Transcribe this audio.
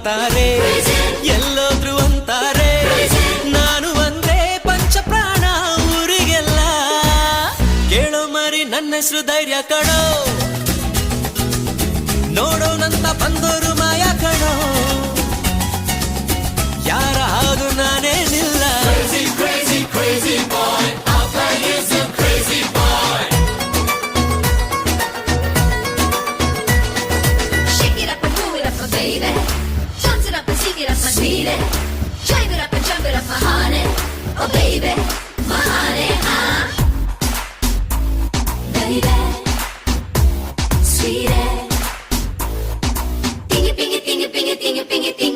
ಅಂತಾರೆ, ಎಲ್ಲೋದ್ರು ಅಂತಾರೆ, ನಾನು ಅಂದ್ರೆ ಪಂಚ ಪ್ರಾಣ ಊರಿಗೆಲ್ಲ. ಕೇಳೋ ಮರಿ ನನ್ನ ಹೆಸರು ಧೈರ್ಯ ಕಣೋ, ನೋಡೋನಂತ ಬಂದೋರು ಮಾಯ ಕಣೋ, ಯಾರ ಹಾಗು ನಾನೇನಿಲ್ಲ. Crazy, crazy boy, our guy is a crazy boy. Shake it up and move it up, my baby. Dance it up and sing it up, my sweetie. Drive it up and jump it up, my honey. Oh baby, my honey, baby, sweetie. Ding it, ding it, ding it, ding it, ding it, ding it, ding it.